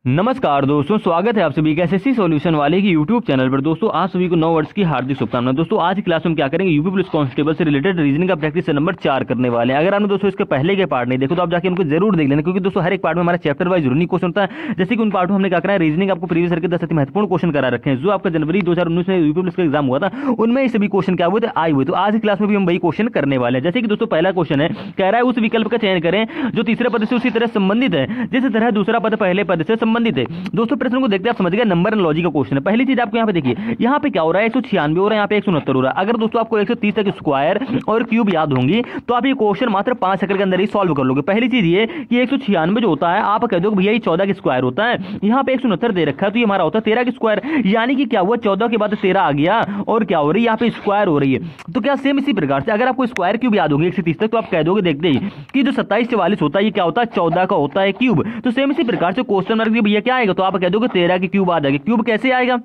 नमस्कार दोस्तों, स्वागत है आप सभी का एसएससी सॉल्यूशन वाले की यूट्यूब चैनल पर। दोस्तों आज सभी को 9 वर्ष की हार्दिक शुभकामनाएं। दोस्तों आज की क्लास में क्या करेंगे, यूपी पुलिस कांस्टेबल से रिलेटेड रीजनिंग का प्रैक्टिस नंबर 4 करने वाले हैं। अगर आपने दोस्तों इसके पहले के पार्ट नहीं देखो तो आप जाके उनको जरूर देख लेना, क्योंकि दोस्तों हर एक पार्ट में हमारा चैप्टर वाइज यूनिक क्वेश्चन होता है। जैसे कि उन पार्ट में हमने क्या करा है, रीजनिंग आपको प्रीवियस ईयर के 10 अति महत्वपूर्ण क्वेश्चन करा रखे हैं, जो आपका जनवरी 2019 में यूपी पुलिस का एग्जाम हुआ था, उनमें ये सभी क्वेश्चन क्या हुए थे, आए हुए। तो आज की क्लास में भी हम वही क्वेश्चन करने वाले हैं। जैसे कि दोस्तों पहला क्वेश्चन है, कह रहा है उस विकल्प का चयन करें जो तीसरे पद से उसी तरह संबंधित है जिस तरह दूसरा पद पहले पद से संबंधित है। दोस्तों प्रश्न को देखते हैं आप समझ गए, नंबर एंड लॉजिक का क्वेश्चन है। पहली चीज आपको यहाँ पे देखिए, यहाँ पे क्या हो रहा है, 196 हो रहा है, यहाँ पे 169 हो रहा है। अगर दोस्तों आपको 130 तक स्क्वायर और क्यूब याद होंगी तो आप ये क्वेश्चन मात्र 5 सेकंड के अंदर ही सॉल्व कर लोगे। पहली चीज ये कि 196 जो होता है आप कह दो भैया ये 14 के स्क्वायर होता है, यहाँ पे 169 दे रखा है तो ये हमारा होता है 13 के स्क्वायर, यानी कि क्या हुआ 14 के बाद 13 आ गया और क्या हो रही है यहाँ पे स्क्वायर हो रही है। तो क्या सेम इसी प्रकार से अगर आपको स्क्वायर क्यूब याद होगी 130 तक तो आप कह दोगे देखते ही कि जो 2744 होता है ये क्या होता है 14 का होता है क्यूब। तो सेम इसी प्रकार से क्वेश्चन मार्क भैया क्या आएगा, तो आप कह दोगे 13 के क्यूब आ जाएगा। क्यूब कैसे आएगा,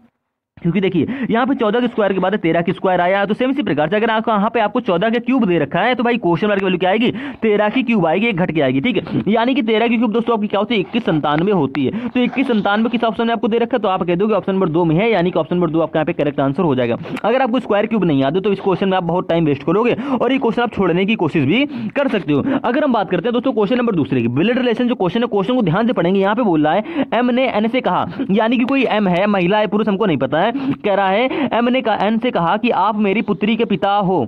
क्योंकि देखिए यहाँ पे 14 के स्क्वायर के बाद 13 के स्क्वायर आया। तो सेम इसी प्रकार से अगर आपको यहाँ पे आपको 14 के क्यूब दे रखा है तो भाई क्वेश्चन मार्क की वैल्यू क्या आएगी, 13 की क्यूब आएगी, एक घट के आएगी। ठीक है, यानी कि 13 की क्यूब दोस्तों आपकी क्या होती है 2197 होती है। तो 2197 किस ऑप्शन में आपको दे रखा है, तो आप कह दोगे ऑप्शन नंबर 2 में है, यानी कि ऑप्शन नंबर 2 आपका यहाँ पे करेक्ट आंसर हो जाएगा। अगर आपको स्क्वायर क्यूब नहीं याद है तो इस क्वेश्चन में आप बहुत टाइम वेस्ट करोगे और ये क्वेश्चन आप छोड़ने की कोशिश भी कर सकते हो। अगर हम बात करते हैं दोस्तों क्वेश्चन नंबर दूसरे की, ब्लड रिलेशन जो क्वेश्चन है, क्वेश्चन को ध्यान से पढ़ेंगे। यहाँ पे बोल रहा है एम ने एन से कहा, यानी कि कोई एम है, महिला है, पुरुष हमको नहीं पता है, कह रहा है एम ने एन से कहा कि आप मेरी पुत्री के पिता हो,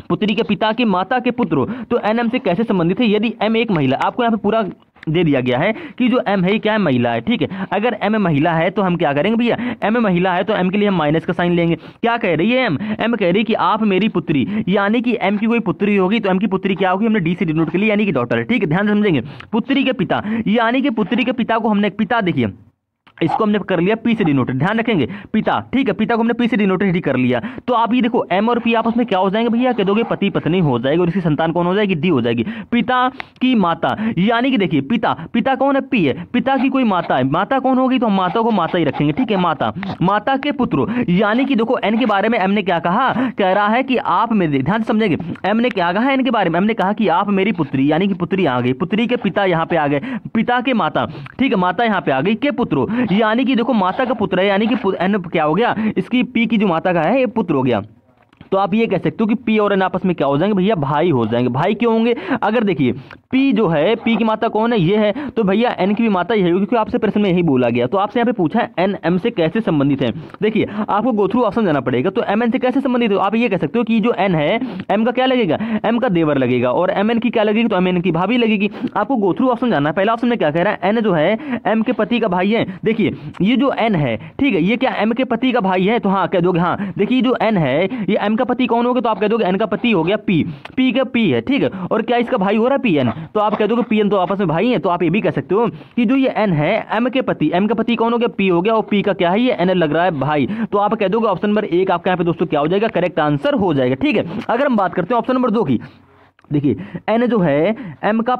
पुत्री के पिता की माता के पुत्र हो, तो एन एम से कैसे संबंधित है। यदि एम एक महिला, आपको यहाँ पे पूरा दे दिया गया है कि जो एम है क्या है, महिला है। ठीक है, अगर एम महिला है तो हम क्या करेंगे भैया, एम महिला है तो एम के लिए हम माइनस का साइन लेंगे। क्या कह रही है एम कह रही है कि आप मेरी पुत्री, यानी कि एम की कोई पुत्री होगी तो एम की पुत्री क्या होगी, हमने डी से डिनोट के लिए, यानी कि डॉटर है। ठीक है, ध्यान समझेंगे, पुत्री के पिता, यानी कि पुत्री के पिता को हमने पिता, देखिए इसको हमने कर लिया पी से डिनोटेड, ध्यान रखेंगे पिता। ठीक है, पिता को हमने पी से डिनोटेड कर लिया। तो आप ये देखो एम और पी आपस में क्या हो जाएंगे भैया, कह दोगे पति पत्नी हो जाएगी और इसकी संतान कौन हो जाएगी, डी हो जाएगी। पिता की माता, यानी कि देखिए पिता, पिता कौन है, पी है, पिता की कोई माता है, माता कौन होगी, तो हम माता को माता ही रखेंगे। ठीक है, माता, माता के पुत्र, यानी कि देखो एन के बारे में एम ने क्या कहा, कह रहा है कि आप मेरे, ध्यान समझेंगे एम ने क्या कहा एन के बारे में, एम ने कहा कि आप मेरी पुत्री, यानी कि पुत्री आ गई, पुत्री के पिता यहाँ पे आ गए, पिता के माता, ठीक है माता यहाँ पे आ गई, के पुत्र, यानी कि देखो माता का पुत्र है, यानी कि एन क्या हो गया, इसकी पी की जो माता का है ये पुत्र हो गया। तो आप ये कह सकते हो कि पी और एन आपस में क्या हो जाएंगे भैया, भाई हो जाएंगे। भाई क्यों होंगे, अगर देखिए पी जो है, पी की माता कौन है, ये है, तो भैया एन की भी माता यही होगी, क्योंकि आपसे प्रश्न में यही बोला गया। तो आपसे यहाँ पे पूछा है एन एम से कैसे संबंधित है। देखिए आपको गो थ्रू ऑप्शन जाना पड़ेगा, तो एम एन से कैसे संबंधित हो, आप ये कह सकते हो कि जो एन है, एम का क्या लगेगा, एम का देवर लगेगा, और एम एन की क्या लगेगी, तो एम एन की भाभी लगेगी। आपको गो थ्रू ऑप्शन जाना है। पहला ऑप्शन में क्या कह रहा है, एन जो है एम के पति का भाई है। देखिए ये जो एन है, ठीक है, ये क्या एम के पति का भाई है, तो हाँ कह दोगे, हाँ देखिए जो एन है ये एम का पति कौन होगा, तो आप कह दोगे एन का पति हो गया पी, पी का पी है। ठीक है, और क्या इसका भाई हो रहा है पी एन, तो आप कह दोगे पी एन तो आपस में भाई है। तो आप ये भी कह सकते हो कि जो ये एन है एम के पति, एम का पति कौन हो गया, पी हो गया, और पी का क्या है, ये एन लग रहा है भाई। तो आप कह दोगे ऑप्शन नंबर 1 आपका यहाँ पे दोस्तों क्या हो जाएगा, करेक्ट आंसर हो जाएगा। ठीक है, अगर हम बात करते हैं ऑप्शन नंबर 2 की, देखिए एन जो है एम का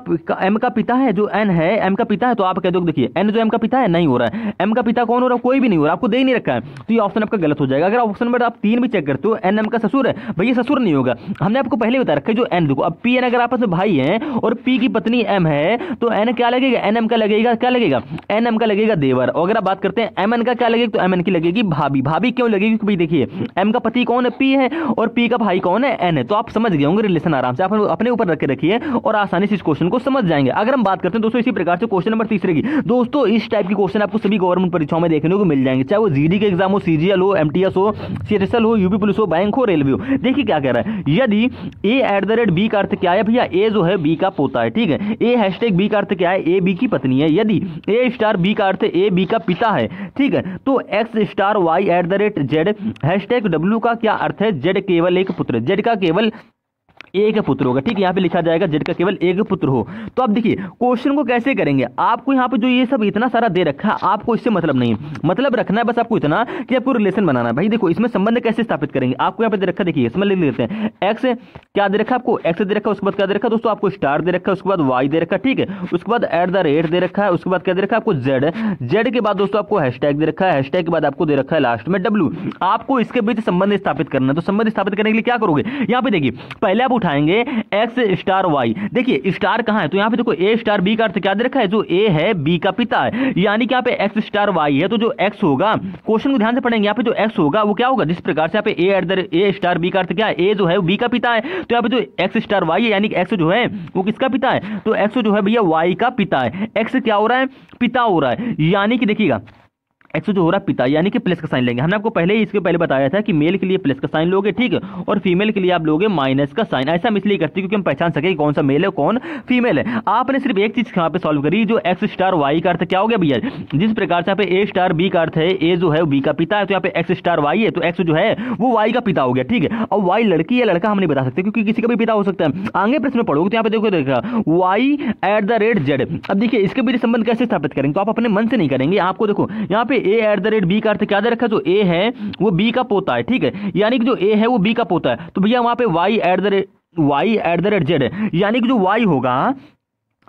पिता है, जो एन है एम का पिता है, तो आप कह दो देखिए एन जो एम का पिता है नहीं हो रहा है, एम का पिता कौन हो रहा है, कोई भी नहीं हो रहा, आपको दे ही नहीं रखा है, तो ये ऑप्शन आपका गलत हो जाएगा। अगर ऑप्शन नंबर आप 3 भी चेक करते हो, एन एम का ससुर है, भैया ससुर नहीं होगा, हमने आपको पहले बता रखा है जो एन, देखो अब पी एन अगर आपस में भाई है और पी की पत्नी एम है, तो एन क्या लगेगा, एन एम का लगेगा, क्या लगेगा, एन एम का लगेगा देवर। और अगर आप बात करते हैं एम एन का क्या लगेगा, तो एम एन की लगेगी भाभी। भाभी क्यों लगेगी, क्योंकि देखिए एम का पति कौन है, पी है, और पी का भाई कौन है, एन है। तो आप समझ गए होंगे रिलेशन, आराम से आप अपने ऊपर रख के रखिए और आसानी से इस क्वेश्चन को समझ जाएंगे। अगर हम बात करते हैं दोस्तों इसी प्रकार से क्वेश्चन नंबर 3 की, दोस्तों इस टाइप की क्वेश्चन आपको सभी गवर्नमेंट परीक्षाओं में देखने को मिल जाएंगे, चाहे वो जीडी के एग्जाम हो, सीजीएल हो, एमटीएस हो, सीएसएल हो, यूपी पुलिस हो, बैंक हो, रेलवे हो। देखिए क्या कह रहा है, यदि a@b का अर्थ क्या है भैया, ए जो है बी का पोता है। ठीक है, a#b का अर्थ क्या है, ए बी की पत्नी है। यदि a*b का अर्थ ए बी का पिता है, ठीक है, तो x*y@z W का क्या अर्थ है, जेड केवल एक पुत्र, जेड का केवल एक पुत्र होगा। ठीक है, यहाँ पे लिखा जाएगा जेड का केवल एक पुत्र हो। तो अब देखिए क्वेश्चन को कैसे करेंगे, आपको यहाँ पे जो ये सब इतना सारा दे रखा है, आपको इससे मतलब नहीं, मतलब रखना है बस आपको इतना कि आपको रिलेशन बनाना है। भाई देखो इसमें संबंध कैसे स्थापित करेंगे, आपको यहाँ पे दे रखा, देखिए इसमें लिख लेते हैं एक्स क्या दे रखा है, आपको एक्स दे रखा है, उसके बाद क्या दे रखा है दोस्तों, आपको स्टार दे रखा है, उसके बाद वाई दे रखा है। ठीक है, उसके बाद @ दे रखा है, उसके बाद क्या दे रखा है आपको जेड, जेड के बाद दोस्तों आपको हैशटैग दे रखा है, हैशटैग के बाद आपको दे रखा है लास्ट में डब्ल्यू। आपको इसके बीच संबंध स्थापित करना है। तो संबंध स्थापित करने के लिए क्या करोगे, यहाँ पे देखिए पहले आप उठाएंगे एक्स स्टार वाई। देखिए स्टार कहां है, तो यहाँ पे देखो ए स्टार बी का अर्थ क्या दे रखा है, जो ए है बी का पिता है, यानी कि यहाँ पे एक्स स्टार वाई है, तो जो एक्स होगा, क्वेश्चन को ध्यान से पढ़ेंगे, यहाँ पे जो एक्स होगा वो क्या होगा, जिस प्रकार से यहाँ पे ए स्टार बी का अर्थ क्या है, ए जो है वो बी का पिता है, तो यहाँ पे जो एक्स स्टार वाई है यानी कि एक्स जो है वो किसका पिता है, तो एक्स जो है भैया वाई का पिता है। एक्स क्या हो रहा है, पिता हो रहा है, यानी कि देखिएगा एक्स जो हो रहा है पिता, यानी कि प्लस का साइन लेंगे। हमने आपको पहले ही इसके पहले बताया था कि मेल के लिए प्लस का साइन लोगे, ठीक है, और फीमेल के लिए आप लोगे माइनस का साइन। ऐसा हम इसलिए करते हैं क्योंकि हम पहचान सके कि कौन सा मेल है कौन फीमेल है। आपने सिर्फ एक चीज यहाँ पे सॉल्व करी, जो एक्स स्टार वाई का अर्थ क्या हो गया भैया, जिस प्रकार से यहाँ पे ए स्टार बी का अर्थ है, ए जो है बी का पिता है, तो यहाँ पे एक्स स्टार वाई है, तो एक्स जो है वो वाई का पिता हो गया, ठीक है। और वाई लड़की या लड़का हम नहीं बता सकते क्योंकि किसी का भी पिता हो सकता है। आगे प्रश्न में पढ़ोगे तो यहाँ पे देखो देखा y at the rate z. अब देखिए इसके बीच संबंध कैसे स्थापित करेंगे, तो आप अपने मन से नहीं करेंगे, आपको देखो यहाँ पे ए एट द रेट बी का अर्थ क्या दे रखा है, जो ए है वो बी का पोता है, ठीक है, यानी कि जो ए है वो बी का पोता है, तो भैया वहां पे y at the rate z है, यानी कि जो वाई होगा,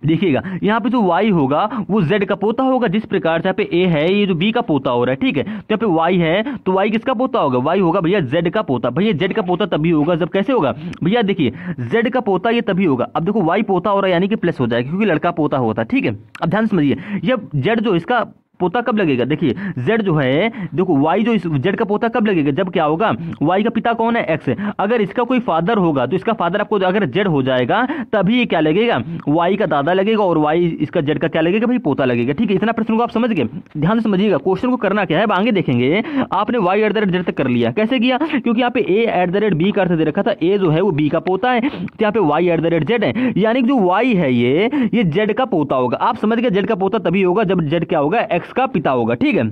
देखिएगा यहाँ पे जो y होगा वो z का पोता होगा, जिस प्रकार से यहाँ पे a है ये जो b का पोता हो रहा है, ठीक है, तो यहाँ पे y है तो y किसका पोता होगा, y होगा भैया z का पोता। भैया z का पोता तभी होगा जब कैसे होगा भैया, देखिए z का पोता ये तभी होगा, अब देखो y पोता हो रहा है यानी कि प्लस हो जाएगा क्योंकि लड़का पोता होता है, ठीक है। अब ध्यान समझिए, जब z जो इसका पोता कब लगेगा, देखिए z जो है, देखो y जो इस z का पोता कब लगेगा, जब क्या होगा, y का पिता कौन है, x है, अगर इसका कोई फादर होगा तो इसका फादर आपको अगर z हो जाएगा तभी ये क्या लगेगा, y का दादा लगेगा, और y इसका z का क्या लगेगा भाई, पोता लगेगा, ठीक है। इतना प्रश्न को आप समझ गए, ध्यान से समझिएगा, क्वेश्चन को करना क्या है, अब आगे देखेंगे। आपने y eight the rate Z तक कर लिया, कैसे किया, क्योंकि यहाँ पे a eight the rate b का अर्थ दे रखा था, a जो है वो b का पोता है, तो यहाँ पे y eight the rate z है, यानी कि जो y है ये z का पोता होगा। आप समझ गए, z का पोता तभी होगा जब z क्या होगा, x का पिता होगा, ठीक है।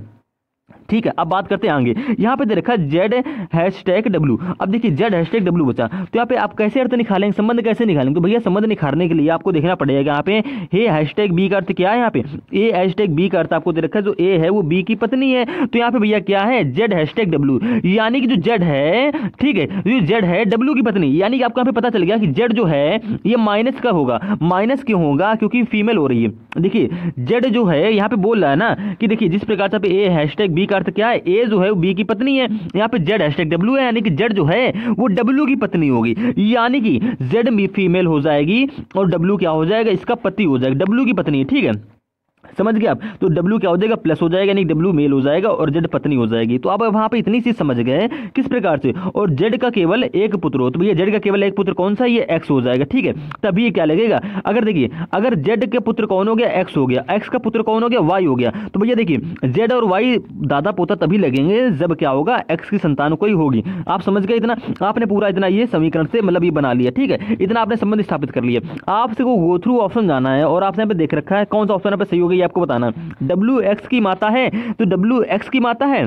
ठीक है, अब बात करते हैं आगे। यहाँ पे दे रखा जेड हैशटैग डब्ल्यू। अब देखिए जेड हैशटैग डब्ल्यू बचा, तो यहाँ पे आप कैसे अर्थ निकालेंगे, संबंध कैसे निकालेंगे, तो भैया संबंध निकालने के लिए आपको देखना पड़ेगा यहाँ पे हे हैशटैग बी का अर्थ क्या है, यहाँ पे ए हैशटैग बी का अर्थ आपको दे रखा है, जो ए है वो बी की पत्नी है, तो यहाँ पे भैया क्या है जेड हैशटैग डब्ल्यू, यानी कि जो जेड है, ठीक है, जो जेड है डब्ल्यू की पत्नी, यानी कि आपको यहाँ पे पता चल गया कि जेड जो है ये माइनस का होगा। माइनस क्यों होगा, क्योंकि फीमेल हो रही है। देखिए जेड जो है यहाँ पे बोल रहा है ना कि देखिए जिस प्रकार से ए हैशटैग बी का अर्थ क्या है, ए जो है वो बी की पत्नी है, यहाँ पे जेड हैशटैग डब्ल्यू है, यानी कि जेड जो है वो डब्ल्यू की पत्नी होगी, यानी कि जेड फीमेल हो जाएगी और डब्ल्यू क्या हो जाएगा, इसका पति हो जाएगा, डब्ल्यू की पत्नी है, ठीक है, समझ गए आप। तो W क्या हो जाएगा, प्लस हो जाएगा, यानी W मेल हो जाएगा और Z पत्नी हो जाएगी। तो अब वहां पे इतनी चीज समझ गए किस प्रकार से, और Z का केवल एक पुत्र हो, तो भैया Z का केवल एक पुत्र कौन सा, ये X हो जाएगा, ठीक है। तभी ये क्या लगेगा, अगर देखिए अगर Z के पुत्र कौन हो गया, X हो गया, X का पुत्र कौन हो गया, Y हो गया, तो भैया देखिए Z और Y दादा पोता तभी लगेंगे जब क्या होगा, X की संतान कोई होगी। आप समझ गए इतना, आपने पूरा इतना ये समीकरण से मतलब ये बना लिया, ठीक है, इतना आपने संबंध स्थापित कर लिया। आपसे को गो थ्रू ऑप्शन जाना है और आपने यहाँ पे देख रखा है कौन सा ऑप्शन यहाँ पे सही होगा ये आपको बताना है। W x की माता है, तो W x की माता है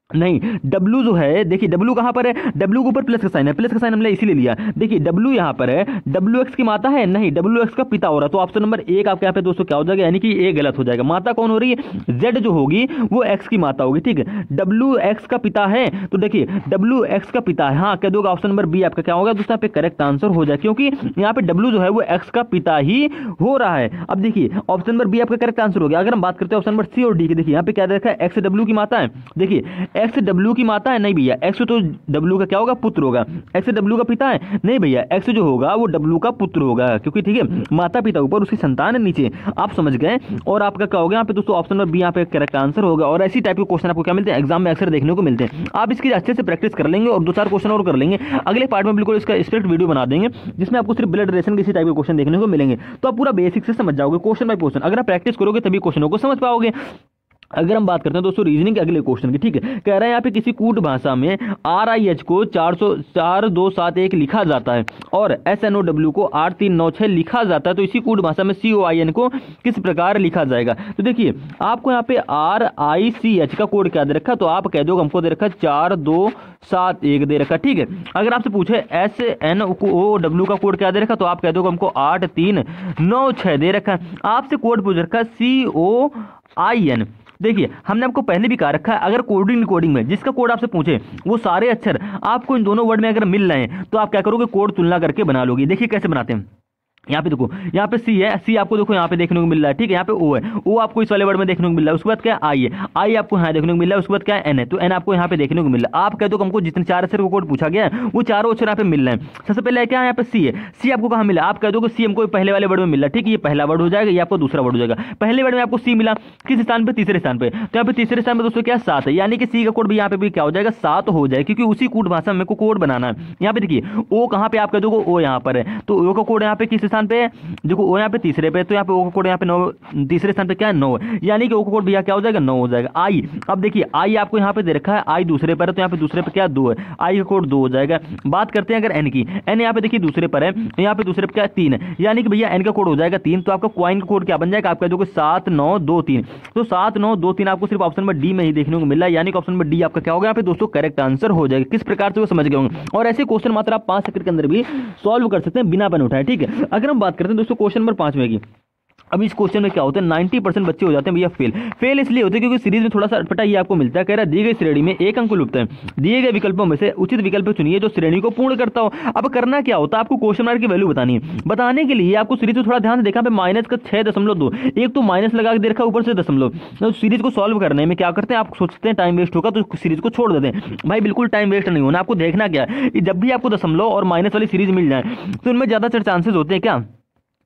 नहीं, W जो है देखिए W कहां पर है, W के ऊपर प्लस का साइन है, प्लस का साइन हमने इसीलिए लिया। देखिए W यहां पर है, W x की माता है नहीं, W x का पिता हो रहा है, तो ऑप्शन नंबर एक आपके यहाँ पे दोस्तों क्या हो जाएगा, यानी कि ए गलत हो जाएगा। माता कौन हो रही है, Z जो होगी वो x की माता होगी, ठीक है। W x का पिता है, तो देखिए W x का पिता है, हाँ कह दोगे ऑप्शन नंबर बी आपका क्या होगा दोस्तों, यहाँ पे करेक्ट आंसर हो जाए, क्योंकि यहाँ पे W जो है वो x का पिता ही हो रहा है। अब देखिए ऑप्शन नंबर बी आपका करेक्ट आंसर हो गया। अगर हम बात करते हैं ऑप्शन नंबर सी और डी की, देखिए यहाँ पे क्या देखा है, x W की माता है, देखिए x W की माता है नहीं भैया, x तो W का क्या होगा, पुत्र होगा। x W का पिता है नहीं भैया, x जो होगा वो W का पुत्र होगा, क्योंकि ठीक है माता पिता ऊपर उसकी संतान है नीचे। आप समझ गए, और आपका क्या होगा यहाँ पे दोस्तों ऑप्शन नंबर बी यहाँ पे करेक्ट आंसर होगा। और ऐसी टाइप के क्वेश्चन आपको क्या मिलते हैं, एग्जाम में अक्सर देखने को मिलते हैं। आप इसकी अच्छे से प्रैक्टिस कर लेंगे और 2-4 क्वेश्चन और कर लेंगे। अगले पार्ट में बिल्कुल इसका स्ट्रिक्ट वीडियो बना देंगे जिसमें आपको सिर्फ ब्लड रिलेशन के इसी टाइप के क्वेश्चन देखने को मिलेंगे, तो आप पूरा बेसिक से समझ जाओगे क्वेश्चन बाय क्वेश्चन। अगर आप प्रैक्टिस करोगे तभी क्वेश्चनों को समझ पाओगे। अगर हम बात करते हैं दोस्तों रीजनिंग के अगले क्वेश्चन की, ठीक है, कह रहा है यहाँ पे किसी कूट भाषा में RIH को 4271 लिखा जाता है और SNOW को 8396 लिखा जाता है, तो इसी कूट भाषा में COIN को किस प्रकार लिखा जाएगा। तो देखिए आपको यहाँ पे RICH का कोड क्या दे रखा, तो आप कह दो हमको दे रखा 4271 दे रखा, ठीक है। अगर आपसे पूछे SNOW का कोड क्या दे रखा, तो आप कह दो हमको 8396 दे रखा। आपसे कोड पूछ रखा COIN, देखिए हमने आपको पहले भी कहा रखा है, अगर कोडिंग में जिसका कोड आपसे पूछे वो सारे अक्षर आपको इन दोनों वर्ड में अगर मिल रहे हैं तो आप क्या करोगे, कोड तुलना करके बना लोगे। देखिए कैसे बनाते हैं, यहाँ पे देखो, यहाँ पे सी है, सी आपको देखो यहाँ पे देखने को मिल रहा है, ठीक है। यहाँ पे ओ है, ओ आपको इस वाले वर्ड में देखने को मिल रहा है। उसके बाद क्या है, आई है, आई आपको यहाँ देखने को मिल रहा है। उसके बाद क्या है, एन है, तो एन आपको यहाँ पे देखने को मिल रहा है। आप कह दो हमको जितने 4 अक्षर का कोड पूछा गया है वो चारों अक्षर यहाँ पे मिल रहे हैं। सबसे पहले क्या है, यहाँ पे सी है, सी आपको कहाँ मिला, आप कह दो सी हमको पहले वाले वर्ड में मिल रहा है, ठीक है। ये पहला वर्ड हो जाएगा, ये आपको दूसरा वर्ड हो जाएगा। पहले वर्ड में आपको सी मिला, किस स्थान पे, तीसरे स्थान पे, तो यहाँ पे तीसरे स्थान पे दोस्तों क्या 7 है, यानी कि सी का कोड भी यहाँ पे भी क्या हो जाएगा, 7 हो जाएगा, क्योंकि उसी कोड भाषा में को कोड बनाना है। यहाँ पे देखिए ओ कहाँ पे, आप कह दो ओ यहाँ पर है, तो ओ का कोड यहाँ पे किस स्थान पे है, देखो ओ यहाँ पे तीसरे पे, तो यहाँ पे ओ का कोड यहाँ पे 9, तीसरे स्थान पे क्या है 9 है, यानी कि ओ का कोड भैया क्या हो जाएगा 9 हो जाएगा। आई, अब देखिए आई आपको यहाँ पे दे रखा है, आई दूसरे पर है, तो यहाँ पे दूसरे पे क्या 2 है, आई का कोड 2 हो जाएगा। बात करते हैं अगर एन की, एन यहाँ पे देखिए दूसरे पर है, यहाँ पे दूसरे पे क्या 3 है, यानी कि भैया एन का कोड हो जाएगा 3, तो आपका क्वाइन का कोड क्या बन जाएगा, आप कह दोगे 7 9 2 3, तो 7 9 2 3 आपको सिर्फ ऑप्शन में डी में ही देखने को मिल रहा है, यानी कि ऑप्शन में डी आपका क्या होगा यहाँ पे दोस्तों करेक्ट आंसर हो जाएगा। किस प्रकार से वो समझ गए होंगे, और ऐसे क्वेश्चन मात्र आप 5 सेकंड के अंदर भी सॉल्व कर सकते हैं बिना पेन उठाए, ठीक है। अगर हम बात करते हैं दोस्तों क्वेश्चन नंबर 5 में की, अब इस क्वेश्चन में क्या होता है 90% बच्चे हो जाते हैं भैया फेल इसलिए होते हैं क्योंकि सीरीज में थोड़ा सा अटपटा ये आपको मिलता है। कह रहा है दी गई श्रेणी में एक अंक लुप्त है, दिए गए विकल्पों में से उचित विकल्प चुनिए जो श्रेणी को पूर्ण करता हो। अब करना क्या होता है, आपको क्वेश्चन मार्क की वैल्यू बतानी है। बताने के लिए आपको सीरीज को थोड़ा ध्यान से देखा, माइनस का 6.2, एक तो माइनस लगा के दे रखा ऊपर से दशमलव। तो सीरीज को सॉल्व करने में क्या करते हैं, आप सोचते हैं टाइम वेस्ट होगा तो सीरीज को छोड़ देते हैं। भाई बिल्कुल टाइम वेस्ट नहीं होना, आपको देखना क्या है, जब भी आपको दशमलव और माइनस वाली सीरीज मिल जाए तो इनमें ज्यादातर चांसेस होते हैं क्या,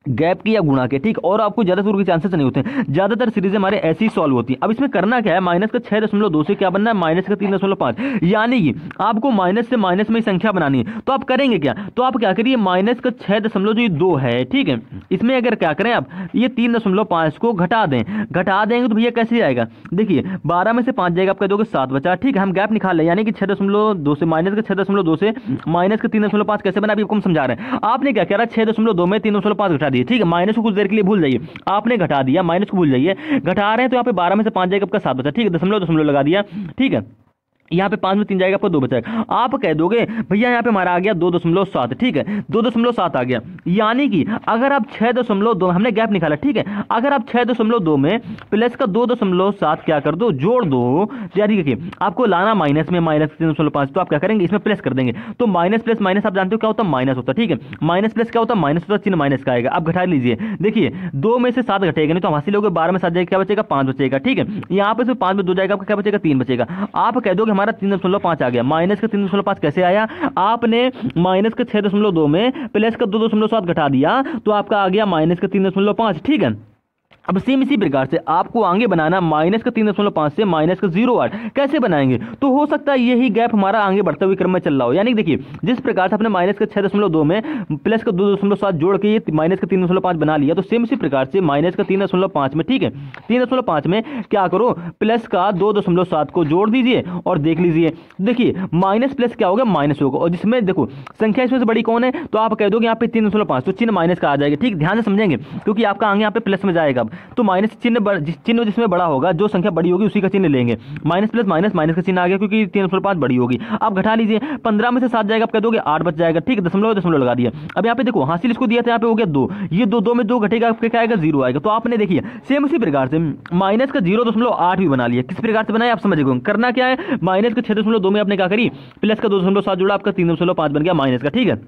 गैप की या गुणा के, ठीक, और आपको ज्यादा दूर के चांसेस नहीं होते हैं। ज्यादातर सीरीज हमारे ऐसी सॉल्व होती है। अब इसमें करना क्या है, माइनस का 6.2 से क्या बनना है, माइनस का 3.5, यानी कि आपको माइनस से माइनस में संख्या बनानी है। तो आप करेंगे क्या, तो आप क्या करिए, माइनस का 6.2 है, ठीक है, इसमें अगर क्या करें आप ये 3.5 को घटा दें, घटा देंगे तो भैया कैसे आएगा, देखिए 12 में से 5 जाएगा, आप कह दोगे 7 बचा, ठीक है। हम गैप निकाल लें, यानी कि 6.2 से माइनस का 6.2 से माइनस का 3.5 कैसे बना, अभी आपको हम समझा रहे हैं। आपने क्या कह रहा है 6.2 में 3.5 घटा, ठीक है, माइनस को कुछ देर के लिए भूल जाइए, आपने घटा दिया, माइनस को भूल जाइए, घटा रहे हैं तो यहाँ पे 12 में से 5 जाएगा आपका 7 बचा, ठीक है, दशमलव लगा दिया, ठीक है। यहाँ पे 5 में 3 जाएगा आपको 2 बचाएगा। आप कह दोगे भैया यहाँ पे हमारा आ गया 2.7, ठीक है, 2.7 आ गया, यानी कि अगर आप 6.2, हमने गैप निकाला, ठीक है, अगर आप 6.2 में प्लस का 2.7 क्या कर दो, जोड़ दो, यानी कि आपको लाना माइनस में, माइनस 3.5, तो आप क्या करेंगे इसमें प्लस कर देंगे, तो माइनस प्लस माइनस आप जानते हो क्या होता है, माइनस होता है, ठीक है, माइनस प्लस क्या होता है, माइनस होता है, चिन्ह माइनस का आएगा। आप घटा लीजिए, देखिए 2 में से 7 घटेगा नहीं तो हम हासिल हो गए, 12 में 7 जाएगा क्या बचेगा, 5 बचेगा, ठीक है। यहाँ पे 5 में 2 जाएगा आपका क्या बचेगा, 3 बचेगा। आप कह दोगे हमारा 3.5 आ गया, माइनस का 3.5 कैसे आया, आपने माइनस का 6.2 में प्लस का 2.7 घटा दिया तो आपका आ गया माइनस का 3.5, ठीक है। अब सेम इसी प्रकार से आपको आगे बनाना माइनस का 3.5 से माइनस का 0.8 कैसे बनाएंगे, तो हो सकता है यही गैप हमारा आगे बढ़ते हुए क्रम में चल रहा हो, यानी देखिए जिस प्रकार से आपने माइनस का 6.2 में प्लस का 2.7 जोड़ के ये माइनस का 3.5 बना लिया, तो सेम इसी प्रकार से माइनस का 3.5 में, ठीक है, 3.5 में क्या करो, प्लस का 2.7 को जोड़ दीजिए और देख लीजिए, देखिए माइनस प्लस क्या होगा, माइनस होगा, और जिसमें देखो संख्या इसमें से बड़ी कौन है, तो आप कह दोगे यहाँ पे 3.5, तो चिन्ह माइनस का आ जाएगा, ठीक, ध्यान से समझेंगे क्योंकि आपका आगे यहाँ पे प्लस में जाएगा, तो माइनस चिन्ह जिसमें बड़ा होगा, जो संख्या बड़ी होगी उसी का चिन्ह लेंगे, माइनस प्लस माइनस, माइनस का चिन्ह आ गया क्योंकि 3.5 बड़ी होगी। आप घटा लीजिए, 15 में से 7 जाएगा, आप कह दोगे 8 बच जाएगा, ठीक है, दशमलव लगा दिया। अब यहाँ पे देखो हासिल इसको दिया था, यहाँ पे हो गया 2, ये 2 में 2 घटेगा, आपके क्या आएगा, 0 आएगा। तो आपने देखिए सेम उसी प्रकार से माइनस का 0.8 भी बना लिया। किस प्रकार से बनाया आप समझ गए, करना क्या है, माइनस का 6.2 में आपने क्या करी, प्लस का 2.7 जोड़ा, आपका 3.5 बन गया माइनस का, ठीक है।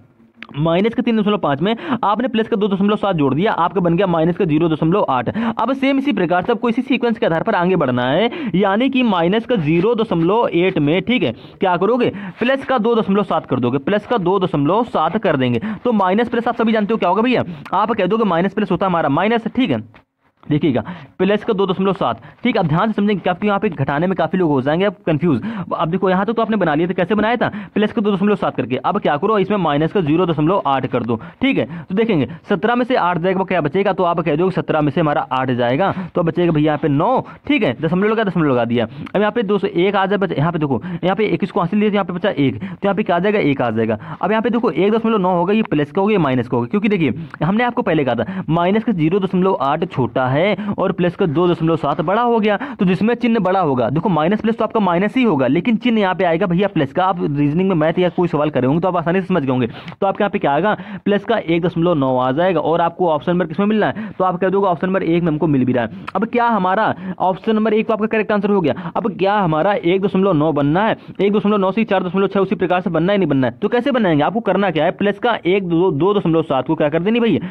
माइनस के 3.5 में आपने प्लस का 2.7 जोड़ दिया, आपका बन गया माइनस का 0.8। अब सेम इसी प्रकार से आपको इसी सीक्वेंस के आधार पर आगे बढ़ना है, यानी कि माइनस का 0.8 में, ठीक है, क्या करोगे, प्लस का 2.7 कर दोगे, प्लस का 2.7 कर देंगे, तो माइनस प्लस आप सभी जानते हो क्या होगा भैया, आप कह दोगे माइनस प्लस होता है हमारा माइनस, ठीक है, देखिएगा प्लस का 2.7, ठीक, अब ध्यान से समझेंगे क्योंकि यहाँ पे घटाने में काफी लोग हो जाएंगे आप कंफ्यूज। अब देखो यहाँ तक तो आपने बना लिया था, कैसे बनाया था, प्लस का 2.7 करके, अब क्या करो इसमें माइनस का 0.8 कर दो, ठीक है, तो देखेंगे 17 में से 8 जाएगा क्या बचेगा, तो आप कह दो 17 में से हमारा 8 जाएगा, तो बचेगा भैया यहाँ पे 9, ठीक है, दशमलव लगा दिया। अब यहाँ पे 201 आ जाए, यहाँ पे देखो यहाँ पे 21 को हासिल लिया, यहाँ पे बचा 1, तो यहाँ पे क्या आ जाएगा, 1 आ जाएगा। अब यहाँ पे देखो 1.9 होगा, ये प्लस का होगा, ये माइनस का होगा, क्योंकि देखिए हमने आपको पहले कहा था माइनस का 0.8 छोटा है और प्लस का 2.7 बड़ा हो गया, तो जिसमें चिन्ह बड़ा होगा, देखो माइनस प्लस तो आपका माइनस ही होगा, लेकिन चिन्ह यहाँ पे आएगा भैया प्लस का। आप रीजनिंग में मैथ या कोई सवाल करे होंगे तो आप आसानी से समझ गए होंगे। तो आपके यहाँ पे क्या आएगा, प्लस का 1.9 आ जाएगा। और आपको ऑप्शन नंबर किसमें मिलना है, तो आप कह दोगे ऑप्शन नंबर 1 में हमको मिल भी रहा है। अब क्या हमारा ऑप्शन नंबर 1 तो आपका करेक्ट आंसर हो गया। अब क्या हमारा 1.9 बनना है, 1.9 से 4.6 उसी प्रकार से बनना है, नहीं बनना है, तो कैसे बनाएंगे, आपको करना क्या है, प्लस का 2.7 को क्या कर देनी भैया,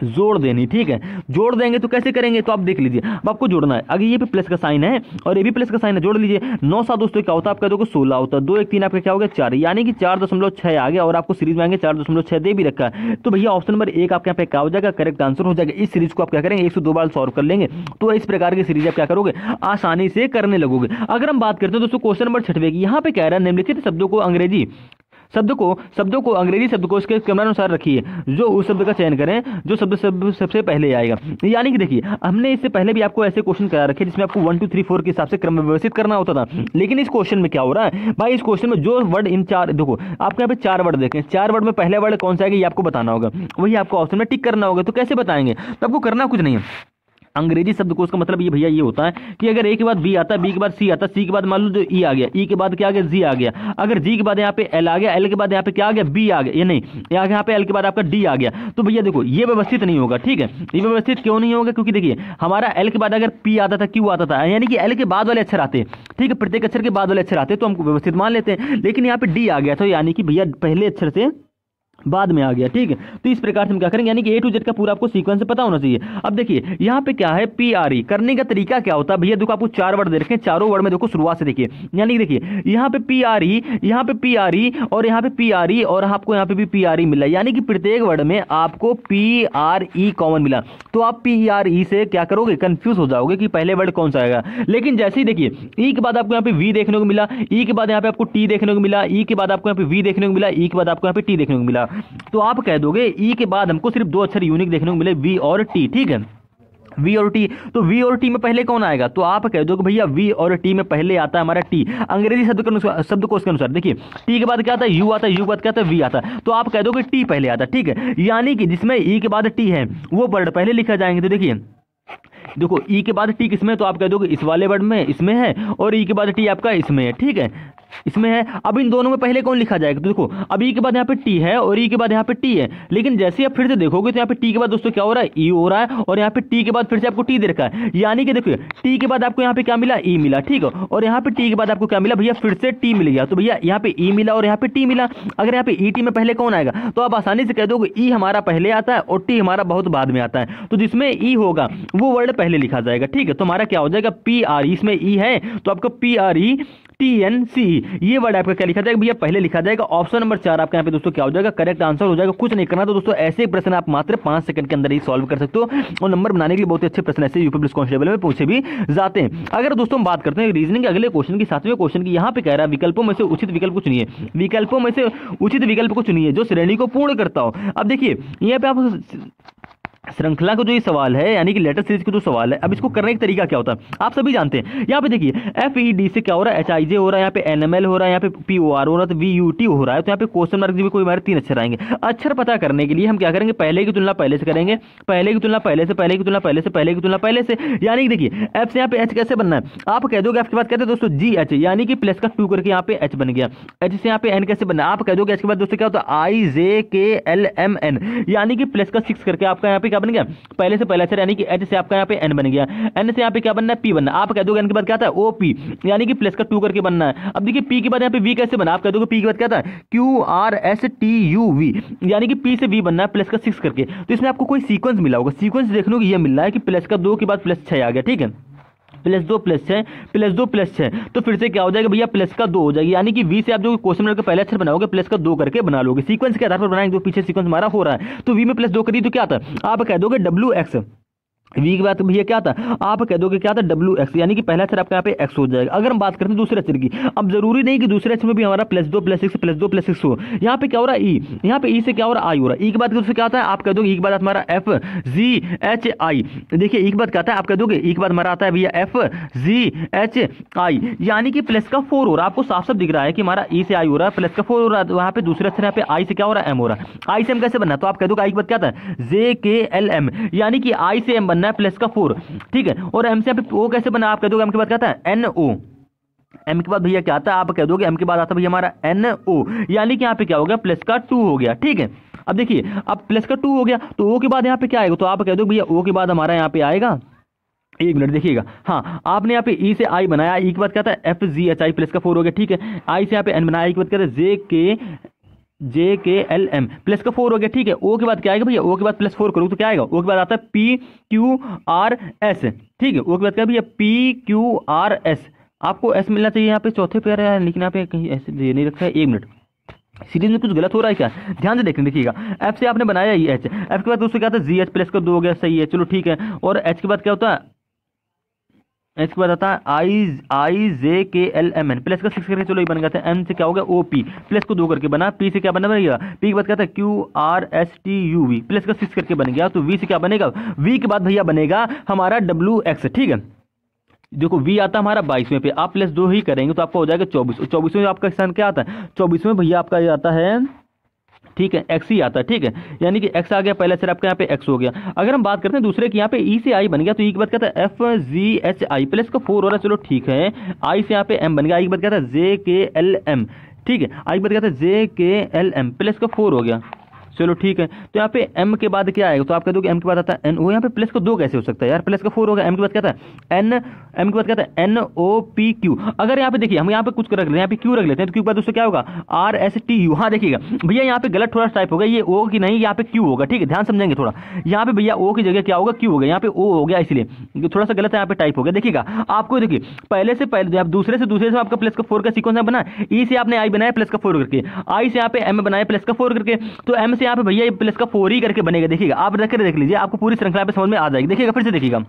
जोड़ देनी। ठीक है, जोड़ देंगे तो कैसे करेंगे, तो आप देख लीजिए, अब आपको जोड़ना है। अगर ये भी प्लस का साइन है और ये भी प्लस का साइन है, जोड़ लीजिए। 9 7 दोस्तों क्या होता है, आप कह दोगे 16 होता है। 2 1 3 आपका क्या हो गया 4, यानी कि 4.6 आ गया। और आपको सीरीज में आएंगे 4.6 दे भी रखा है। तो भैया ऑप्शन नंबर 1 आपके यहाँ पे क्या हो जाएगा, करेक्ट आंसर हो जाएगा। इस सीरीज को आप क्या करेंगे, 102 बार सॉल्व कर लेंगे, तो इस प्रकार की सीरीज आप क्या करोगे, आसानी से करने लगोगे। अगर हम बात करते हैं दोस्तों क्वेश्चन नंबर 6 की, यहाँ पे कह रहा है निम्नलिखित शब्दों को अंग्रेजी शब्दकोश के क्रमानुसार रखिए, जो उस शब्द का चयन करें जो शब्द सबसे पहले आएगा। यानी कि देखिए, हमने इससे पहले भी आपको ऐसे क्वेश्चन करा रखे जिसमें आपको 1 2 3 4 के हिसाब से क्रम व्यवस्थित करना होता था। लेकिन इस क्वेश्चन में क्या हो रहा है भाई, इस क्वेश्चन में जो वर्ड इन 4, देखो आपको यहाँ पे 4 वर्ड देखें, 4 वर्ड में पहले वर्ड कौन सा है ये आपको बताना होगा, वही आपको ऑप्शन में टिक करना होगा। तो कैसे बताएंगे, तो आपको करना कुछ नहीं है। अंग्रेजी शब्दकोश का मतलब ये भैया ये होता है कि अगर ए के बाद बी आता है, बी के बाद सी आता है, सी के बाद मान लो जो ई आ गया, ई के बाद क्या आ गया, जी आ गया। अगर जी के बाद यहाँ पे एल आ गया, एल के बाद यहाँ पे क्या आ गया, बी आ गया, ये नहीं, यहाँ पे एल के बाद आपका डी आ गया, तो भैया देखो ये व्यवस्थित नहीं होगा। ठीक है, ये व्यवस्थित क्यों नहीं होगा, क्योंकि देखिए हमारा एल के बाद अगर पी आता था, क्यू आता था, यानी कि एल के बाद वाले अक्षर आते, ठीक है, प्रत्येक अक्षर के बाद वाले अक्षर आते तो हम व्यवस्थित मान लेते हैं। लेकिन यहाँ पे डी आ गया, तो यानी कि भैया पहले अक्षर से बाद में आ गया। ठीक है, तो इस प्रकार से हम क्या करेंगे, यानी कि ए टू जेड का पूरा आपको सीक्वेंस पता होना चाहिए। अब देखिए यहाँ पे क्या है, पी आर ई करने का तरीका क्या होता है भैया, देखो आपको 4 वर्ड दे रखे हैं, चारों वर्ड में देखो शुरुआत से देखिए, यानी कि देखिए यहाँ पे पी आर ई, यहाँ पे पी आर ई और यहाँ पे पी आर ई और आपको यहाँ पे भी पी आर ई मिला, यानी कि प्रत्येक वर्ड में आपको पी आर ई कॉमन मिला। तो आप पी आर ई से क्या करोगे, कंफ्यूज हो जाओगे कि पहले वर्ड कौन सा आएगा। लेकिन जैसे ही देखिए ई के बाद आपको यहाँ पे वी देखने को मिला, ई के बाद यहाँ पे आपको टी देखने को मिला, ई के बाद आपको यहाँ पे वी देखने को मिला, ई के बाद आपको यहाँ पे टी देखने को मिला, तो आप कह दोगे ई के बाद हमको सिर्फ 2 अक्षर यूनिक देखने को मिले, वी और टी। ठीक है, वी और टी, तो वी और टी में पहले कौन आएगा, तो आप कह दो कि भैया वी और टी में पहले आता है हमारा टी। अंग्रेजी शब्दकोश के अनुसार देखिए टी के बाद क्या आता है, यू आता है, यू के बाद क्या आता है, वी आता है, तो आप कह दो कि टी पहले आता है। ठीक है, यानी कि जिसमें ई के बाद टी है वो वर्ड पहले लिखा जाएंगे। तो देखिए देखो ई के बाद टी किसमें, तो आप कह दोगे इस वाले वर्ड में, इसमें है, और ई के बाद टी आपका इसमें है। ठीक है, इसमें है। अब इन दोनों में पहले कौन लिखा जाएगा, तो देखो अब ई के बाद यहाँ पे टी है और ई के बाद यहाँ पे टी है, लेकिन जैसे ही आप फिर से देखोगे तो यहाँ पे टी के बाद दोस्तों क्या हो रहा है, ई हो रहा है, और यहाँ पे टी के बाद फिर से आपको टी दे रखा है, यानी कि देखिए टी के बाद आपको यहाँ पे क्या मिला, ई मिला। ठीक है, और यहाँ पे टी के बाद आपको क्या मिला भैया, फिर से टी मिल गया, तो भैया यहाँ पे ई मिला और यहाँ पे टी मिला। अगर यहाँ पे ई टी में पहले कौन आएगा, तो आप आसानी से कह दोगे ई हमारा पहले आता है और टी हमारा बहुत बाद में आता है, तो जिसमें ई होगा वो वर्ड पहले लिखा जाएगा। ठीक है, तो हमारा क्या हो जाएगा, पी आर ई, इसमें ई है तो आपका P R E T N C, ये वर्ड आपका क्या लिखा जाएगा भैया, पहले लिखा जाएगा। ऑप्शन नंबर 4 आपका यहाँ पे दोस्तों क्या हो जाएगा, करेक्ट आंसर हो जाएगा। कुछ नहीं करना, तो दोस्तों ऐसे प्रश्न आप मात्र 5 सेकंड के अंदर ही सॉल्व कर सकते हो, और नंबर बनाने के लिए बहुत ही अच्छे प्रश्न ऐसे यूपी पुलिस कांस्टेबल में पूछे भी जाते हैं। अगर दोस्तों हम बात करते हैं रीजनिंग के अगले क्वेश्चन की, 7वें क्वेश्चन की, यहाँ पे कह रहा है विकल्पों में से उचित विकल्प को चुनिए, विकल्पों में से उचित विकल्प को चुनिए जो श्रेणी को पूर्ण करता हो। अब देखिए यहाँ पे आप श्रृंखला का जो ये सवाल है, यानी कि लेटर सीरीज का जो सवाल है, अब इसको करने का तरीका क्या होता है आप सभी जानते हैं। यहाँ पे देखिए FED से क्या हो रहा है, HIJ हो रहा है, यहाँ पे NML हो रहा है, यहाँ पे POR हो रहा है, तो VUT हो रहा है, तो यहाँ पे क्वेश्चन मार्क भी कोई हमारे 3 अक्षर आएंगे। अक्षर पता करने के लिए हम क्या करेंगे, पहले की तुलना पहले से करेंगे, पहले की तुलना पहले से, पहले की तुलना पहले से, पहले की तुलना पहले से, यानी कि देखिए F से यहाँ पे H कैसे बनना है, आप कह दोगे F के बाद कहते हैं दोस्तों GH, यानी कि प्लस का 2 करके यहाँ पे H बन गया। H से यहाँ पे N कैसे बनना है, आप कह दोगे H के बाद दोस्तों क्या होता है IJKLMN, यानी कि प्लस का 6 करके आपका यहाँ पे क्या बन गया, पहले से पहला अक्षर, यानी कि H से आपका यहाँ पे N बन गया, N से यहाँ पे क्या बनना है, P बनना। आप कह दोगे N के बाद क्या आता है OP, यानी कि प्लस का 2 करके बनना है। अब देखिए P के बाद यहाँ पे V कैसे बना, आप कह दोगे P के बाद क्या था QRSTUV, यानी कि P से V बनना है प्लस का 6 करके। तो इसमें आपको कोई सीक्वेंस मिला होगा, सीक्वेंस देखने को ये मिल रहा है कि प्लस का 2 के बाद प्लस 6 आ गया। ठीक है, प्लस 2 प्लस 6 प्लस 2 प्लस 6, तो फिर से क्या हो जाएगा भैया, प्लस का 2 हो जाएगी, यानी कि V से आप जो क्वेश्चन मार्क का पहले अक्षर बनाओगे प्लस का 2 करके बना लोगे। सीक्वेंस के आधार पर बनाएंगे, जो पीछे सीक्वेंस हमारा हो रहा है, तो V में प्लस 2 करिए तो क्या आता है, आप कह दोगे WX, वी के बाद भैया क्या था, आप कह दोगे क्या था WX, यानी कि पहला अक्षर आपका यहाँ पे X हो जाएगा। अगर हम बात करते हैं दूसरे अक्षर की, अब जरूरी नहीं कि दूसरे अक्षर में भी हमारा प्लस 2 प्लस 6 प्लस 2 प्लस 6 हो। यहाँ पे क्या हो रहा है E, यहाँ पे E से क्या हो रहा है I हो रहा है। E के बाद दूसरे क्या आता है, आप कह दोगे E के बाद हमारा FGHI, देखिए E के बाद क्या आता है, आप कह दोगे E के बाद हमारा आता है भैया FGHI, यानी कि प्लस का 4 हो रहा है। आपको साफ साफ दिख रहा है कि हमारा E से I हो रहा है, प्लस का 4 हो रहा है। वहाँ पे दूसरे अक्षर यहाँ पे I से क्या हो रहा है M हो रहा है। I से M कैसे बनना है, तो आप कह दोगे I के बाद क्या आता है JKLM, यानी कि I से M बनना बनना है प्लस का 4, ठीक है। और एम से यहाँ पे ओ कैसे बना, आप कह दोगे एम के बाद क्या आता है NO, एम के बाद भैया क्या आता है, आप कह दोगे एम के बाद आता है भैया हमारा NO, यानी कि यहाँ पे क्या हो गया प्लस का 2 हो गया, ठीक है। अब देखिए अब प्लस का 2 हो गया तो ओ के बाद यहाँ पे क्या आएगा, तो आप कह दो भैया ओ के बाद हमारा यहाँ पे आएगा, एक मिनट देखिएगा, हाँ आपने यहाँ पे ई से आई बनाया, ई के बाद क्या था FGHI प्लस का 4 हो गया, ठीक है। आई से यहाँ पे एन बनाया, ई के बाद क्या था JKLM प्लस का 4 हो गया, ठीक है। ओ के बाद क्या आएगा भैया, ओ के बाद प्लस 4 करूँ तो क्या आएगा, ओ के बाद आता है PQRS, ठीक है। ओ के बाद क्या भैया PQRS, आपको एस मिलना चाहिए यहाँ पे चौथे पे है, लेकिन यहाँ पे कहीं ऐसे ये नहीं रखा है, एक मिनट सीरीज में कुछ गलत हो रहा है क्या, ध्यान से देखने देखिएगा। एफ से आपने बनाया ये एच, एफ के बाद दोस्तों क्या था GH प्लस का 2 हो गया, सही है, चलो ठीक है। और एच के बाद क्या होता है, एच के बाद आता है IJKLMN प्लस का 6 करके, चलो ये बन गया था। एम से क्या हो गया OP प्लस को 2 करके बना, पी से क्या बना भैया, पी के बाद क्या था QRSTUV प्लस का 6 करके बन गया, तो वी से क्या बनेगा, वी के बाद भैया बनेगा हमारा WX, ठीक है। देखो वी आता है हमारा 22वें पे, आप प्लस 2 ही करेंगे तो आपका हो जाएगा 24, 24वें आपका स्थान क्या आता है, 24वें भैया आपका ये आता है, ठीक है, एक्स ही आता है, ठीक है। यानी कि एक्स आ गया, पहले से आपका यहाँ पे एक्स हो गया। अगर हम बात करते हैं दूसरे की, यहाँ पे ई से आई बन गया, तो ई के बाद क्या था FGHI प्लस का 4 हो रहा है, चलो ठीक है। आई से यहाँ पे एम बन गया, आई के बाद क्या था JKLM, ठीक है। आई के बाद क्या था JKLM प्लस का 4 हो गया, चलो ठीक है। तो यहाँ पे m के बाद क्या आएगा, तो आप कह दोगे m के बाद आता है NO, यहाँ पे प्लस का 2 कैसे हो सकता है यार, प्लस का 4 होगा, m के बाद क्या था m के बाद क्या था NOPQ। अगर यहाँ पे देखिए हम यहाँ पे कुछ रख लेते हैं, यहाँ पे Q रख लेते हैं, तो Q के बाद उससे क्या होगा RSTU, हाँ देखिएगा भैया यहाँ पे गलत थोड़ा टाइप होगा, ये O की नहीं यहाँ पे Q होगा, ठीक है, ध्यान समझेंगे थोड़ा। यहाँ पे भैया O की जगह क्या होगा Q होगा, यहाँ पे O हो गया, इसलिए थोड़ा सा गलत है, यहाँ पे टाइप हो गया, देखिएगा। आपको देखिए पहले से दूसरे से आपका प्लस का 4 का सीक्वेंस बना, ई से आपने आई बनाया प्लस का 4 करके, आई से यहाँ पे m बनाया प्लस का 4 करके, तो m से यहाँ पे भैया ये प्लस का 4 ही करके बनेगा, देखिएगा आप रख कर देख लीजिए, आपको पूरी श्रृंखला पे समझ में आ जाएगी। देखिएगा फिर से देखिएगा,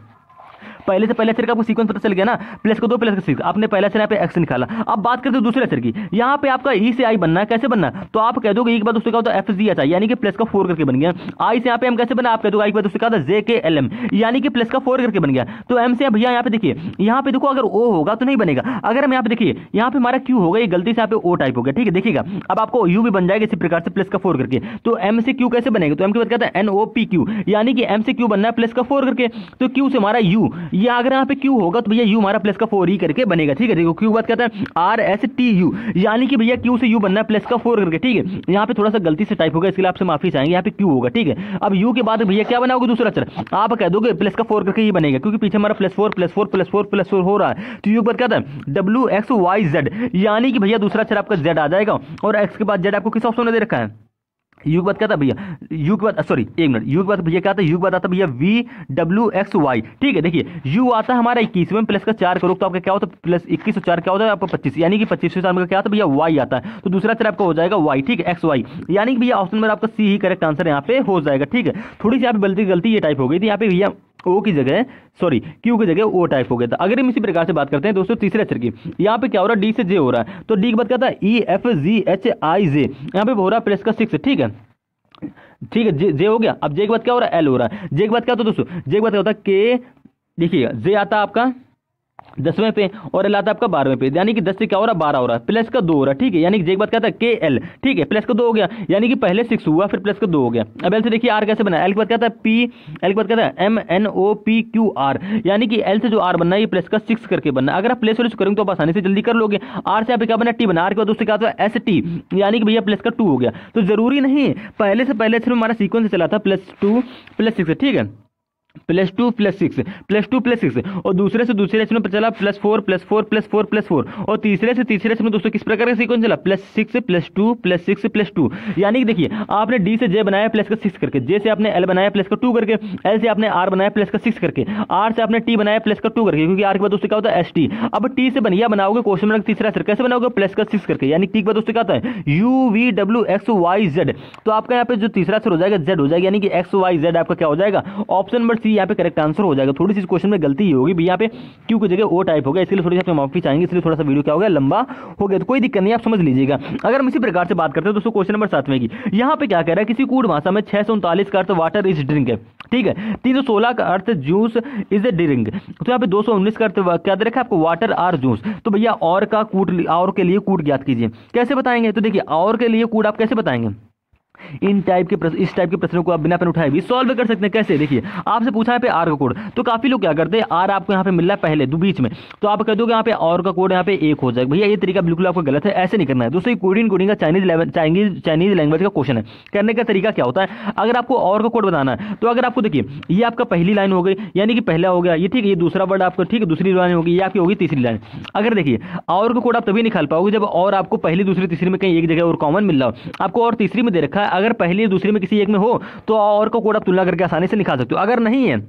पहले से पहले अक्षर का आपको सीक्वेंस पता चल गया ना, प्लस का 2 प्लस का 6, आपने पहले अक्षर यहाँ पे एक्स निकाला। अब बात करते हो दूसरे अक्षर की, यहाँ पे आपका ई से आई बनना है, कैसे बनना है, तो आप कह दोगे ई के बाद उससे क्या होता है FGHI, यानी कि प्लस का 4 करके बन गया। आई से यहाँ पे एम कैसे बना, आप कह दोगे आई के बाद उससे क्या होता है JKLM, यानी कि प्लस का 4 करके बन गया। तो एम से भैया यहाँ पे देखिए, यहाँ पे देखो अगर ओ होगा तो नहीं बनेगा, अगर हम यहाँ पे देखिए यहाँ पे हमारा क्यू होगा, ये गलती से यहाँ पे ओ टाइप हो गया, ठीक है। देखिएगा अब आपको यू भी बन जाएगा इसी प्रकार से प्लस का 4 करके, तो एम से क्यू कैसे बनेगा, तो एम के बाद क्या था NOPQ, यानी कि एम से क्यू बनना है प्लस का 4 करके, तो क्यू से हमारा यू, या अगर यहाँ पे क्यू होगा तो भैया यू हमारा प्लस का 4 ही करके बनेगा, ठीक है। देखो क्यू बात कहता है RSTU, यानी कि भैया क्यू से यू बनना है प्लस का 4 करके, ठीक है। यहाँ पे थोड़ा सा गलती से टाइप होगा, इसके लिए आपसे माफी चाहेंगे, यहाँ पे क्यू होगा, ठीक है। अब यू के बाद भैया क्या बनाओगे दूसरा अक्षर, आप कह दोगे प्लस का 4 करके ही बनेगा, क्योंकि पीछे हमारा +4 हो रहा है, तो यू के बाद क्या था WXYZ, यानी कि भैया दूसरा अक्षर आपका Z आ जाएगा, और x के बाद Z आपको किस ऑप्शन में दे रखा है, यू के बाद क्या था भैया, यू के बाद सॉरी एक मिनट, यू के बाद भैया क्या था, यू के बाद आता भैया VWXY, ठीक है। देखिए यू आता है हमारा 21वें, प्लस का 4 करो तो आपका क्या होता है प्लस 21 और 4 क्या होता है आपका 25, यानी कि 25वें साल में क्या आता है भैया Y आता है, तो दूसरा अक्षर आपका हो जाएगा Y, ठीक है, XY, यानी कि भैया ऑप्शन में आपका C ही करेक्ट आंसर यहाँ पे हो जाएगा, ठीक है। थोड़ी सी यहाँ पे गलती ये टाइप हो गई थी, यहाँ पे भैया ओ की जगह सॉरी क्यू की जगह ओ टाइप हो गया था। अगर हम इसी प्रकार से बात करते हैं दोस्तों तीसरे अक्षर की, यहाँ पे क्या हो रहा है डी से जे हो रहा है, तो डी के बाद क्या था EFGHIJ, यहाँ पे हो रहा है प्लस का 6, ठीक है, ठीक है। जे हो गया, अब जे के बाद क्या हो रहा है एल हो रहा है, जे के बाद क्या होता है दोस्तों, जे के बाद क्या होता है के, देखिएगा जे आता है आपका 10वें पे और एल आता है आपका 12वें पे, यानी कि 10 से क्या हो रहा है 12 हो रहा है, प्लस का 2 हो रहा है, ठीक है। यानी कि जे के बाद क्या था KL, ठीक है, प्लस का 2 हो गया, यानी कि पहले 6 हुआ फिर प्लस का 2 हो गया। अब एल से देखिए आर कैसे बना, एल के बाद क्या था P, एल के बाद क्या था MNOPQR, यानी कि एल से जो आर बनना है ये प्लस का 6 करके बनना है। अगर आप प्लस करेंगे तो आप आसानी से जल्दी कर लोगे। आर से यहाँ पे क्या बना टी बना, आर के बाद उससे क्या था ST, यानी कि भैया प्लस का 2 हो गया। तो जरूरी नहीं पहले से पहले सिर्फ हमारा सीक्वेंस चला था +2 +6, ठीक है, +2 +6 +2 +6, और दूसरे से दूसरे अक्षर में चला +4 +4 +4 +4, और तीसरे से तीसरे अक्षर में दोस्तों किस प्रकार का सीक्वेंस चला +6 +2 +6 +2, यानी कि देखिए आपने डी से जे बनाया प्लस का 6 करके, जे से आपने एल बनाया प्लस का 2 करके, एल से आपने आर बनाया प्लस का 6 करके, आर से आपने टी बनाया प्लस का 2 करके, क्योंकि आर के बाद दोस्तों क्या होता है ST। अब टी से बनिया बनाओगे क्वेश्चन में तीसरा अक्षर कैसे बनाओगे प्लस का 6 करके, यानी टी के बाद दोस्तों क्या होता है UVWXYZ, तो आपका यहाँ पे जो तीसरा अक्षर हो जाएगा Z हो जाएगा, यानी कि XYZ आपका क्या हो जाएगा ऑप्शन नंबर सी यहाँ पे करेक्ट आंसर हो जाएगा। थोड़ी सी क्वेश्चन में गलती होगी भैया, यहाँ पे क्यू की जगह ओ टाइप हो गया, इसके लिए थोड़ी सी माफी चाहेंगे, इसलिए थोड़ा सा वीडियो क्या हो गया लंबा हो गया, तो कोई दिक्कत नहीं, आप समझ लीजिएगा। अगर हम इसी प्रकार से बात करते हैं दोस्तों क्वेश्चन नंबर 7वें की, यहाँ पे क्या कह रहा है, किसी कूट भाषा में 639 का अर्थ वाटर इज ड्रिंक है, ठीक है, 316 का अर्थ जूस इज ए ड्रिंक, तो यहाँ पे 219 का अर्थ क्या दे रखा है आपको वाटर आर जूस। तो भैया और का कूट, और के लिए कूट ज्ञात कीजिए, कैसे बताएंगे, तो देखिए और के लिए कूट आप कैसे बताएंगे, इस टाइप के प्रश्नों को आप बिना पेन उठाए भी सॉल्व कर सकते हैं। कैसे? देखिए, आपसे पूछा है पे आर का कोड, तो काफी लोग क्या करते हैं, आर आपको यहाँ पे मिल रहा है पहले दो बीच में, तो आप कह दोगे यहाँ पे और का कोड यहाँ पे 1 हो जाएगा। भैया ये तरीका बिल्कुल आपको गलत है, ऐसे नहीं करना है दोस्तों। कोडिंग का चाइनीज लैंग्वेज का क्वेश्चन है। करने का तरीका क्या होता है, अगर आपको और का कोड बताना है तो अगर आपको देखिए ये आपका पहली लाइन हो गई, यानी कि पहला हो गया ये, ठीक है, ये दूसरा वर्ड आपका, ठीक है, दूसरी लाइन होगी, ये आपकी होगी तीसरी लाइन। अगर देखिए और का कोड आप तभी निकाल पाओगे जब और आपको पहली दूसरी तीसरी में कहीं एक जगह और कॉमन मिल रहा हो। आपको और तीसरी में दे रखा है, अगर पहली दूसरी में किसी एक में हो तो और का कोड आप तुलना करके आसानी से निकाल सकते हो। अगर नहीं है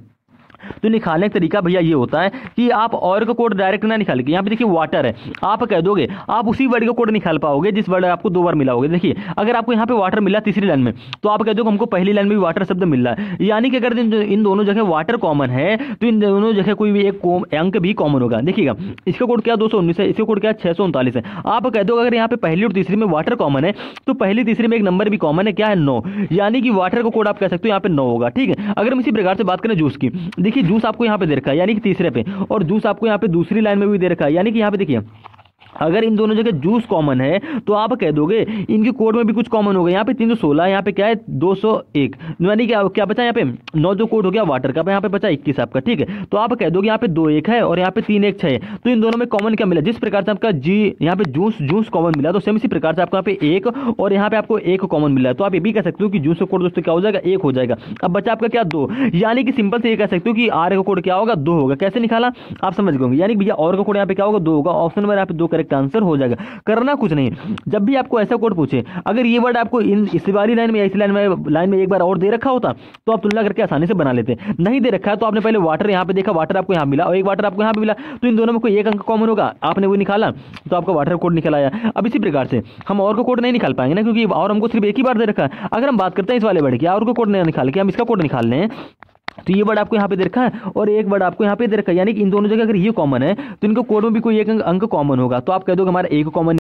तो निकालने का तरीका भैया ये होता है कि आप और का कोड डायरेक्ट ना निकाल के, यहाँ पे देखिए वाटर है, आप कह दोगे आप उसी वर्ड का कोड निकाल पाओगे जिस वर्ड आपको 2 बार मिला होगा। देखिए अगर आपको यहाँ पे वाटर मिला तीसरी लाइन में, तो आप कह दोगे हमको पहली लाइन में भी वाटर शब्द मिल रहा है, यानी कि अगर इन दोनों जगह वाटर कॉमन है तो इन दोनों जगह कोई भी एक अंक भी कॉमन होगा। देखिएगा इसका कोड क्या 219 है, इसका कोड क्या 639 है। आप कह दो अगर यहाँ पे पहली और तीसरी में वाटर कॉमन है तो पहली तीसरी में एक नंबर भी कॉमन है, क्या है 9, यानी कि वाटर का कोड आप कह सकते हो यहाँ पे 9 होगा। ठीक है, अगर हम इसी प्रकार से बात करें जूस की, देखिए जूस आपको यहाँ पे दे रखा है यानी कि तीसरे पे, और जूस आपको यहाँ पे दूसरी लाइन में भी दे रखा है, यानी कि यहाँ पे देखिए अगर इन दोनों जगह जूस कॉमन है तो आप कह दोगे इनके कोड में भी कुछ कॉमन होगा। यहाँ पे 316, यहाँ पे क्या है 201, यानी क्या बचा यहाँ पे 9 जो कोड हो गया वाटर का, यहाँ पे बचा 21 आपका। ठीक है, तो आप कह दोगे यहाँ पे 21 है और यहाँ पे 316 है, तो इन दोनों में कॉमन क्या मिला, जिस प्रकार से आपका जी यहाँ पे जूस कॉमन मिला, तो सेम इसी प्रकार से आपको यहाँ पे 1 और यहाँ पे आपको 1 कॉमन मिला है, तो आप ये भी कह सकते हो कि जूस का कोड दोस्तों क्या हो जाएगा 1 हो जाएगा। अब बचा आपका क्या 2, यानी कि सिंपल से ये कह सकते हो कि आर का कोड क्या होगा 2 होगा। कैसे निकाला आप समझ गए, यानी भैया और का कोड यहाँ पे क्या होगा 2 होगा। ऑप्शन नंबर यहाँ पे 2 करेक्ट आंसर हो जाएगा। करना कुछ नहीं, जब भी आपको ऐसा कोड पूछे, अगर ये वर्ड आपको इस वाली लाइन में, इस लाइन में एक बार और दे रखा होता तो आप तुलना करके आसानी से बना लेते। नहीं दे रखा है तो आपने पहले वाटर यहाँ पे देखा, वाटर आपको यहाँ मिला और एक वाटर आपको यहाँ पे मिला, तो इन दोनों में कोई एक अंक कॉमन होगा, आपने वो निकाला तो आपका वाटर कोड निकल आया। अब इसी प्रकार से हम और का कोड नहीं निकाल पाएंगे ना, क्योंकि और हमको सिर्फ एक ही बार दे रखा है। अगर हम बात करते हैं इस वाले वर्ड की, और का कोड नहीं निकाल के हम इसका कोड निकाल लें, तो ये वर्ड आपको यहाँ पे दे रखा है और एक वर्ड आपको यहाँ पे दे रखा है, यानी कि इन दोनों जगह अगर ये कॉमन है तो इनको कोड में भी कोई एक अंक कॉमन होगा, तो आप कह दोगे हमारा एक कॉमन